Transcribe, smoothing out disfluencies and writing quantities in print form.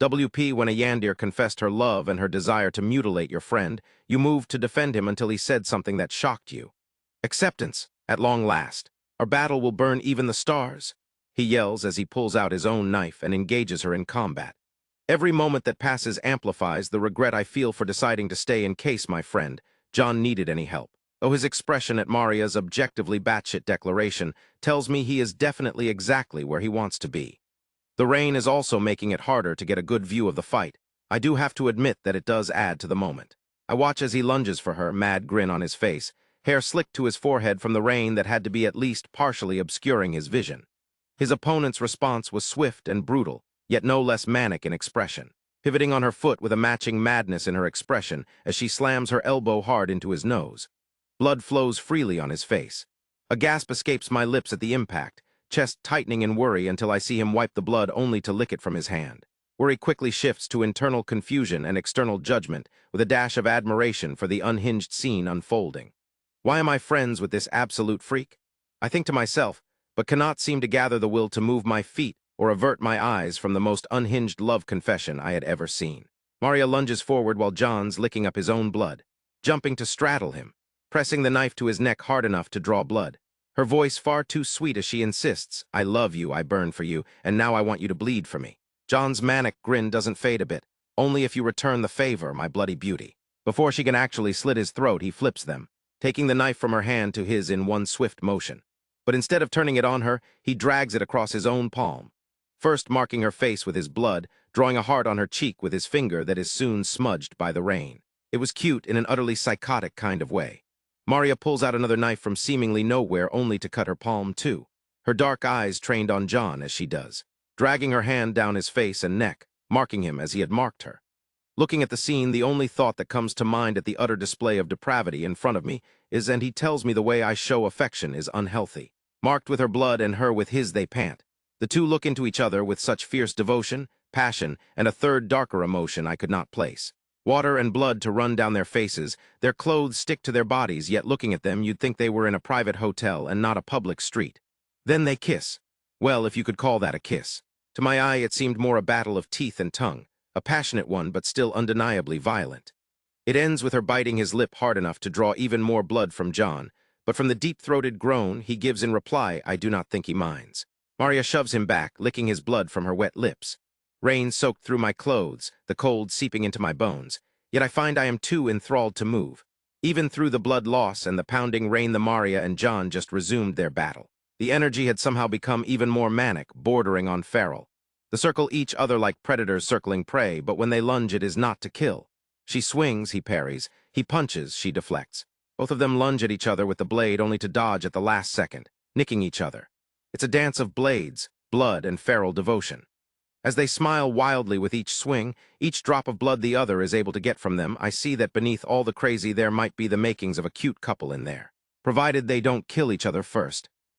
WP, when a yandere confessed her love and her desire to mutilate your friend, you moved to defend him until he said something that shocked you. Acceptance, at long last. Our battle will burn even the stars. He yells as he pulls out his own knife and engages her in combat. Every moment that passes amplifies the regret I feel for deciding to stay in case my friend, John, needed any help. Though his expression at Maria's objectively batshit declaration tells me he is definitely exactly where he wants to be. The rain is also making it harder to get a good view of the fight. I do have to admit that it does add to the moment. I watch as he lunges for her, mad grin on his face, hair slicked to his forehead from the rain that had to be at least partially obscuring his vision. His opponent's response was swift and brutal, yet no less manic in expression, pivoting on her foot with a matching madness in her expression as she slams her elbow hard into his nose. Blood flows freely on his face. A gasp escapes my lips at the impact, chest tightening in worry until I see him wipe the blood only to lick it from his hand. Worry quickly shifts to internal confusion and external judgment, with a dash of admiration for the unhinged scene unfolding. Why am I friends with this absolute freak? I think to myself, but cannot seem to gather the will to move my feet or avert my eyes from the most unhinged love confession I had ever seen. Maria lunges forward while John's licking up his own blood, jumping to straddle him, pressing the knife to his neck hard enough to draw blood. Her voice far too sweet as she insists, "I love you, I burn for you, and now I want you to bleed for me." John's manic grin doesn't fade a bit, "Only if you return the favor, my bloody beauty." Before she can actually slit his throat, he flips them, taking the knife from her hand to his in one swift motion. But instead of turning it on her, he drags it across his own palm, first marking her face with his blood, drawing a heart on her cheek with his finger that is soon smudged by the rain. It was cute in an utterly psychotic kind of way. Maria pulls out another knife from seemingly nowhere only to cut her palm too, her dark eyes trained on John as she does, dragging her hand down his face and neck, marking him as he had marked her. Looking at the scene, the only thought that comes to mind at the utter display of depravity in front of me is, and he tells me the way I show affection is unhealthy. Marked with her blood and her with his they pant. The two look into each other with such fierce devotion, passion, and a third darker emotion I could not place. Water and blood to run down their faces, their clothes stick to their bodies, yet looking at them you'd think they were in a private hotel and not a public street. Then they kiss. Well, if you could call that a kiss. To my eye it seemed more a battle of teeth and tongue, a passionate one but still undeniably violent. It ends with her biting his lip hard enough to draw even more blood from John, but from the deep-throated groan he gives in reply I do not think he minds. Maria shoves him back, licking his blood from her wet lips. Rain soaked through my clothes, the cold seeping into my bones, yet I find I am too enthralled to move. Even through the blood loss and the pounding rain, the Maria and John just resumed their battle. The energy had somehow become even more manic, bordering on feral. They circle each other like predators circling prey, but when they lunge it is not to kill. She swings, he parries. He punches, she deflects. Both of them lunge at each other with the blade only to dodge at the last second, nicking each other. It's a dance of blades, blood, and feral devotion. As they smile wildly with each swing, each drop of blood the other is able to get from them, I see that beneath all the crazy there might be the makings of a cute couple in there. Provided they don't kill each other first.